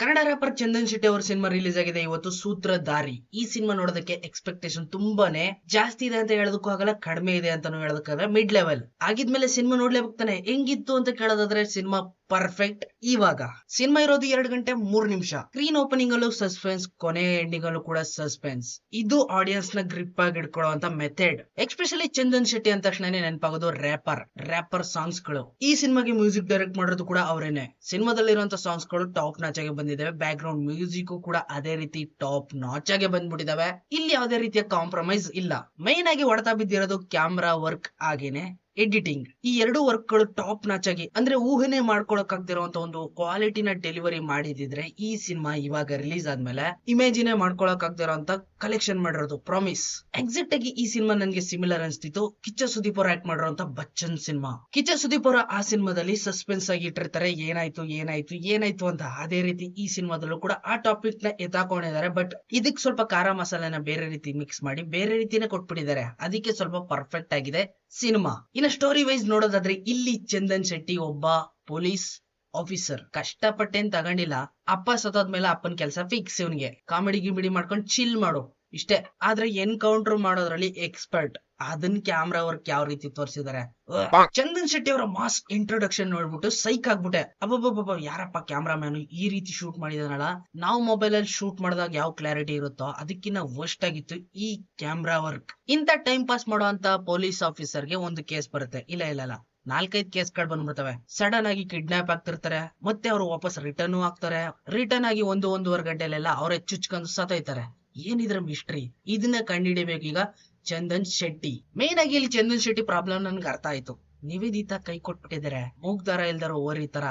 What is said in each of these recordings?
Kannada wrapper Chandan Shetty ಅವರ cinema release ಆಗಿದೆ ಇವತ್ತು, ಸೂತ್ರಧಾರಿ. ಈ ಸಿನಿಮಾ ನೋಡೋದಕ್ಕೆ ಎಕ್ಸ್ಪೆಕ್ಟೇಷನ್ ತುಂಬಾನೇ ಜಾಸ್ತಿ ಇದೆ ಅಂತ ಹೇಳೋದಕ್ಕೂ ಆಗಲ್ಲ, ಕಡಿಮೆ ಇದೆ ಅಂತಾನು ಹೇಳೋದಕ್ಕಾಗಲ್ಲ, ಮಿಡ್ ಲೆವೆಲ್. ಆಗಿದ್ಮೇಲೆ ಸಿನಿಮಾ ನೋಡ್ಲೇಬೇಕಾನೆ. ಹೆಂಗಿತ್ತು ಅಂತ ಕೇಳೋದಾದ್ರೆ ಸಿನಿಮಾ ಪರ್ಫೆಕ್ಟ್. ಇವಾಗ ಸಿನಿಮಾ ಇರೋದು 2 ಗಂಟೆ 3 ನಿಮಿಷ. ಸ್ಕ್ರೀನ್ ಓಪನಿಂಗ್ ಅಲ್ಲೂ ಸಸ್ಪೆನ್ಸ್, ಕೊನೆ ಎಂಡಿಂಗ್ ಅಲ್ಲೂ ಕೂಡ ಸಸ್ಪೆನ್ಸ್. ಇದು ಆಡಿಯನ್ಸ್ ನ ಗ್ರಿಪ್ ಆಗಿ ಇಟ್ಕೊಳ್ಳುವಂತ ಮೆಥಡ್. ಎಸ್ಪೆಷಲಿ ಚಂದನ್ ಶೆಟ್ಟಿ ಅಂದ ತಕ್ಷಣನೇ ನೆನಪಾಗೋದು ರ್ಯಾಪರ್ ಸಾಂಗ್ಸ್ ಗಳು. ಈ ಸಿನಿಮಾಗೆ ಮ್ಯೂಸಿಕ್ ಡೈರೆಕ್ಟ್ ಮಾಡೋದು ಕೂಡ ಅವರೇನೆ. ಸಿನಿಮಾದಲ್ಲಿರುವಂತ ಸಾಂಗ್ಸ್ ಗಳು ಟಾಪ್ ನಾಚ್ ಆಗಿ ಬಂದಿದ್ದಾವೆ. ಬ್ಯಾಕ್ ಗ್ರೌಂಡ್ ಮ್ಯೂಸಿಕ್ ಕೂಡ ಅದೇ ರೀತಿ ಟಾಪ್ ನಾಚ್ ಆಗಿ ಬಂದ್ಬಿಟ್ಟಿದಾವೆ. ಇಲ್ಲಿ ಯಾವುದೇ ರೀತಿಯ ಕಾಂಪ್ರಮೈಸ್ ಇಲ್ಲ. ಮೈನ್ ಆಗಿ ಹೊಡೆತ ಬಿದ್ದಿರೋದು ಕ್ಯಾಮ್ರಾ ವರ್ಕ್ ಆಗೇನೆ ಎಡಿಟಿಂಗ್. ಈ 2 ವರ್ಕ್ ಗಳು ಟಾಪ್ ನಾಚ್ ಆಗಿ, ಅಂದ್ರೆ ಊಹೆನೆ ಮಾಡ್ಕೊಳಕ್ ಆಗ್ತಿರೋಂತ ಒಂದು ಕ್ವಾಲಿಟಿನ ಡೆಲಿವರಿ ಮಾಡಿದಿದ್ರೆ ಈ ಸಿನಿಮಾ ಇವಾಗ ರಿಲೀಸ್ ಆದ್ಮೇಲೆ ಇಮೇಜಿನೇ ಮಾಡ್ಕೊಳಕ್ ಆಗ್ತಿರೋಂತ ಕಲೆಕ್ಷನ್ ಮಾಡಿರೋದು ಪ್ರಾಮಿಸ್. ಎಕ್ಸಾಕ್ಟ್ ಆಗಿ ಈ ಸಿನಿಮಾ ನನ್ಗೆ ಸಿಮಿಲರ್ ಅನ್ಸ್ತಿತ್ತು ಕಿಚ್ಚ ಸುದೀಪ್ ಅವರು ಆಕ್ಟ್ ಮಾಡಿರೋಂತ ಬಚ್ಚನ್ ಸಿನಿಮಾ. ಕಿಚ್ಚ ಸುದೀಪ್ ಅವರ ಆ ಸಿನಿಮಾದಲ್ಲಿ ಸಸ್ಪೆನ್ಸ್ ಆಗಿ ಇಟ್ಟಿರ್ತಾರೆ, ಏನಾಯ್ತು ಅಂತ. ಅದೇ ರೀತಿ ಈ ಸಿನಿಮಾದಲ್ಲೂ ಕೂಡ ಆ ಟಾಪಿಕ್ ನ ಎತ್ತಾಕೊಂಡಿದ್ದಾರೆ. ಬಟ್ ಇದಕ್ ಸ್ವಲ್ಪ ಖಾರ ಮಸಾಲೆನ ಬೇರೆ ರೀತಿ ಮಿಕ್ಸ್ ಮಾಡಿ ಬೇರೆ ರೀತಿನೇ ಕೊಟ್ಬಿಟ್ಟಿದ್ದಾರೆ. ಅದಕ್ಕೆ ಸ್ವಲ್ಪ ಪರ್ಫೆಕ್ಟ್ ಆಗಿದೆ ಸಿನಿಮಾ. ಇನ್ನ ಸ್ಟೋರಿ ವೈಸ್ ನೋಡೋದಾದ್ರೆ ಇಲ್ಲಿ ಚಂದನ್ ಶೆಟ್ಟಿ ಒಬ್ಬ ಪೊಲೀಸ್ ಆಫೀಸರ್. ಕಷ್ಟಪಟ್ಟೇನ್ ತಗೊಂಡಿಲ್ಲ. ಅಪ್ಪ ಸತ್ತೋದ್ಮೇಲೆ ಅಪ್ಪನ ಕೆಲಸ ಫಿಕ್ಸ್. ಇವನ್ಗೆ ಕಾಮಿಡಿ ಗಿಮಿಡಿ ಮಾಡ್ಕೊಂಡು ಚಿಲ್ ಮಾಡು ಇಷ್ಟೇ. ಆದ್ರೆ ಎನ್ಕೌಂಟರ್ ಮಾಡೋದ್ರಲ್ಲಿ ಎಕ್ಸ್ಪರ್ಟ್. ಅದನ್ನ ಕ್ಯಾಮ್ರಾ ವರ್ಕ್ ಯಾವ ರೀತಿ ತೋರಿಸಿದ್ದಾರೆ. ಚಂದನ್ ಶೆಟ್ಟಿ ಅವರ ಮಾಸ್ ಇಂಟ್ರೊಡಕ್ಷನ್ ನೋಡ್ಬಿಟ್ಟು ಸೈಕ್ ಆಗ್ಬಿಟ್ಟೆ. ಅಬ್ಬಬ್ಬಬ್ಬ, ಯಾರಪ್ಪ ಕ್ಯಾಮ್ರಾಮ್ಯಾನ್ ಈ ರೀತಿ ಶೂಟ್ ಮಾಡಿದಾನಲ್ಲ. ನಾವು ಮೊಬೈಲ್ ಅಲ್ಲಿ ಶೂಟ್ ಮಾಡಿದಾಗ ಯಾವ ಕ್ಲಾರಿಟಿ ಇರುತ್ತೋ ಅದಕ್ಕಿಂತ ವರ್ಸ್ಟ್ ಆಗಿತ್ತು ಈ ಕ್ಯಾಮ್ರಾ ವರ್ಕ್. ಇಂತ ಟೈಮ್ ಪಾಸ್ ಮಾಡುವಂತ ಪೊಲೀಸ್ ಆಫೀಸರ್ಗೆ ಒಂದು ಕೇಸ್ ಬರುತ್ತೆ. ಇಲ್ಲ 4-5 ಕೇಸ್ಗಳು ಬಂದ್ಬಿಡ್ತವೆ. ಸಡನ್ ಆಗಿ ಕಿಡ್ನಾಪ್ ಆಗ್ತಿರ್ತಾರೆ, ಮತ್ತೆ ಅವರು ವಾಪಸ್ ರಿಟರ್ನ್ ಆಗ್ತಾರೆ. ರಿಟರ್ನ್ ಆಗಿ 1-1.5 ಗಂಟೆಲೆಲ್ಲ ಅವರೇ ಚುಚ್ಕೊಂಡು ಸತ್ತೋಯ್ತಾರೆ. ಏನಿದ್ರ ಮಿಸ್ಟ್ರಿ? ಇದನ್ನ ಕಂಡುಹಿಡಿಬೇಕೀಗ ಚಂದನ್ ಶೆಟ್ಟಿ. ಮೇನ್ ಆಗಿ ಇಲ್ಲಿ ಚಂದನ್ ಶೆಟ್ಟಿ ಪ್ರಾಬ್ಲಮ್ ನನ್ಗೆ ಅರ್ಥ ಆಯ್ತು. ನಿವೇದಿತಾ ಕೈ ಕೊಟ್ಬಿಟ್ಟಿದ್ದಾರೆ. ಮೂಗ್ದಾರ ಇಲ್ದಾರ ಓರಿ ತರ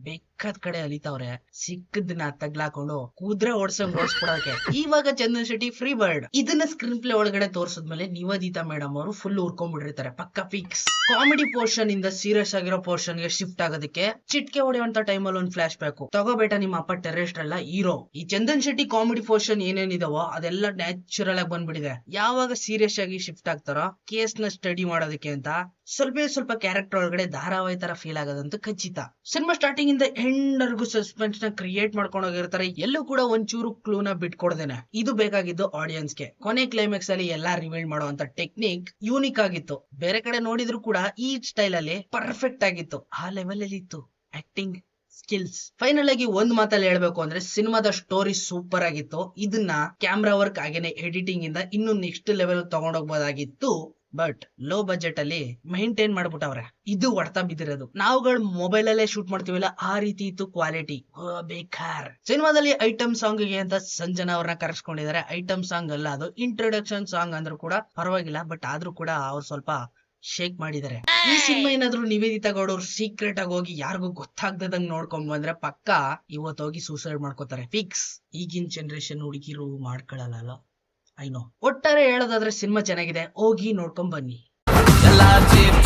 ಬೇಕಾದ ಕಡೆ ಅಲಿತಾವ್ರೆ. ಸಿಕ್ಕದನ್ನ ತಗ್ಲಾಕೊಂಡು ಕುದ್ರೆ ಓಡ್ಸಂಗ್ ಓಡಿಸ್ಬಿಡೋಕೆ ಇವಾಗ ಚಂದನ್ ಶೆಟ್ಟಿ ಫ್ರೀ ಬರ್ಡ್. ಇದನ್ನ ಸ್ಕ್ರೀನ್ ಪ್ಲೇ ಒಳಗಡೆ ತೋರ್ಸದ್ಮೇಲೆ ನಿವೇದಿತಾ ಮೇಡಮ್ ಅವರು ಫುಲ್ ಉರ್ಕೊಂಡ್ಬಿಟ್ಟಿರ್ತಾರೆ, ಪಕ್ಕ ಫಿಕ್ಸ್. ಕಾಮಿಡಿ ಪೋರ್ಷನ್ ಇಂದ ಸೀರಿಯಸ್ ಆಗಿರೋ ಪೋರ್ಷನ್ ಗೆ ಶಿಫ್ಟ್ ಆಗೋದಕ್ಕೆ ಚಿಟ್ಕೆ ಹೊಡೆಯುವಂತ ಟೈಮ್ ಅಲ್ಲಿ ಒಂದು ಫ್ಲಾಶ್ ಬ್ಯಾಕ್. ತಗೋಬೇಟ ನಿಮ್ಮ ಅಪ್ಪ ಟೆರರಿಸ್ಟ್ ಅಲ್ಲ ಹೀರೋ. ಈ ಚಂದನ್ ಶೆಟ್ಟಿ ಕಾಮಿಡಿ ಪೋರ್ಷನ್ ಏನೇನಿದಾವೋ ಅದೆಲ್ಲ ನ್ಯಾಚುರಲ್ ಆಗಿ ಬಂದ್ಬಿಟ್ಟಿದೆ. ಯಾವಾಗ ಸೀರಿಯಸ್ ಆಗಿ ಶಿಫ್ಟ್ ಆಗ್ತಾರೋ ಕೇಸ್ ನ ಸ್ಟಡಿ ಮಾಡೋದಕ್ಕೆ ಅಂತ ಸ್ವಲ್ಪ ಕ್ಯಾರೆಕ್ಟರ್ ಒಳಗಡೆ ಧಾರಾವಾಹಿ ತರ ಫೀಲ್ ಆಗೋದಂತೂ ಖಚಿತ. ಸಿನಿಮಾ ಸ್ಟಾರ್ಟಿಂಗ್ ಇಂದ ಎಂಡ್ ವರ್ಗು ಸಸ್ಪೆನ್ಸ್ ನ ಕ್ರಿಯೇಟ್ ಮಾಡ್ಕೊಂಡು ಹೋಗಿರ್ತಾರೆ. ಎಲ್ಲೂ ಕೂಡ ಒಂಚೂರು ಕ್ಲೂನ ಬಿಟ್ಕೊಡ್ದೇನೆ. ಇದು ಬೇಕಾಗಿದ್ದು ಆಡಿಯನ್ಸ್ ಗೆ. ಕೊನೆ ಕ್ಲೈಮ್ಯಾಕ್ಸ್ ಅಲ್ಲಿ ಎಲ್ಲಾ ರಿವೀಲ್ ಮಾಡುವಂತ ಟೆಕ್ನಿಕ್ ಯೂನಿಕ್ ಆಗಿತ್ತು. ಬೇರೆ ಕಡೆ ನೋಡಿದ್ರು ಕೂಡ ಈ ಸ್ಟೈಲ್ ಅಲ್ಲಿ ಪರ್ಫೆಕ್ಟ್ ಆಗಿತ್ತು. ಆ ಲೆವೆಲ್ ಅಲ್ಲಿ ಇತ್ತು ಆಕ್ಟಿಂಗ್ ಸ್ಕಿಲ್ಸ್. ಫೈನಲ್ ಆಗಿ ಒಂದ್ ಮಾತಲ್ಲಿ ಹೇಳ್ಬೇಕು ಅಂದ್ರೆ ಸಿನಿಮಾದ ಸ್ಟೋರಿ ಸೂಪರ್ ಆಗಿತ್ತು. ಇದನ್ನ ಕ್ಯಾಮ್ರಾ ವರ್ಕ್ ಆಗೇನೆ ಎಡಿಟಿಂಗ್ ಇಂದ ಇನ್ನು ನೆಕ್ಸ್ಟ್ ಲೆವೆಲ್ ತಗೊಂಡೋಗ್ಬೋದಾಗಿತ್ತು. ಬಟ್ ಲೋ ಬಜೆಟ್ ಅಲ್ಲಿ ಮೈಂಟೈನ್ ಮಾಡ್ಬಿಟ್ಟವ್ರೆ. ಇದು ಹೊಡ್ತಾ ಬಿದ್ದಿರೋದು. ನಾವುಗಳು ಮೊಬೈಲ್ ಅಲ್ಲೇ ಶೂಟ್ ಮಾಡ್ತೀವಲ್ಲ ಆ ರೀತಿ ಇತ್ತು ಕ್ವಾಲಿಟಿ. ಬೇಕಾರ್. ಸಿನಿಮಾದಲ್ಲಿ ಐಟಮ್ ಸಾಂಗ್ ಗೆ ಅಂತ ಸಂಜನಾ ಅವ್ರನ್ನ ಕರೆಸ್ಕೊಂಡಿದ್ದಾರೆ. ಐಟಮ್ ಸಾಂಗ್ ಅಲ್ಲ, ಅದು ಇಂಟ್ರೊಡಕ್ಷನ್ ಸಾಂಗ್ ಅಂದ್ರೂ ಕೂಡ ಪರವಾಗಿಲ್ಲ. ಬಟ್ ಆದ್ರೂ ಕೂಡ ಅವ್ರು ಸ್ವಲ್ಪ ಶೇಕ್ ಮಾಡಿದ್ದಾರೆ. ಈ ಸಿನಿಮಾ ಏನಾದ್ರು ನಿವೇದಿತಾ ಗೌಡ ಅವ್ರು ಸೀಕ್ರೆಟ್ ಆಗಿ ಹೋಗಿ ಯಾರಿಗೂ ಗೊತ್ತಾಗ್ದಂಗ್ ನೋಡ್ಕೊಂಡ್ ಬಂದ್ರೆ ಪಕ್ಕ ಇವತ್ತು ಹೋಗಿ ಸೂಸೈಡ್ ಮಾಡ್ಕೋತಾರೆ ಫಿಕ್ಸ್. ಈಗಿನ ಜನರೇಷನ್ ಹುಡುಗಿರು ಮಾಡ್ಕೊಳಲ್ಲ. ಐನೋ. ಒಟ್ಟಾರೆ ಹೇಳೋದಾದ್ರೆ ಸಿನಿಮಾ ಚೆನ್ನಾಗಿದೆ, ಹೋಗಿ ನೋಡ್ಕೊಂಡ್ ಬನ್ನಿ. ಎಲ್ಲ ಚೀಪ್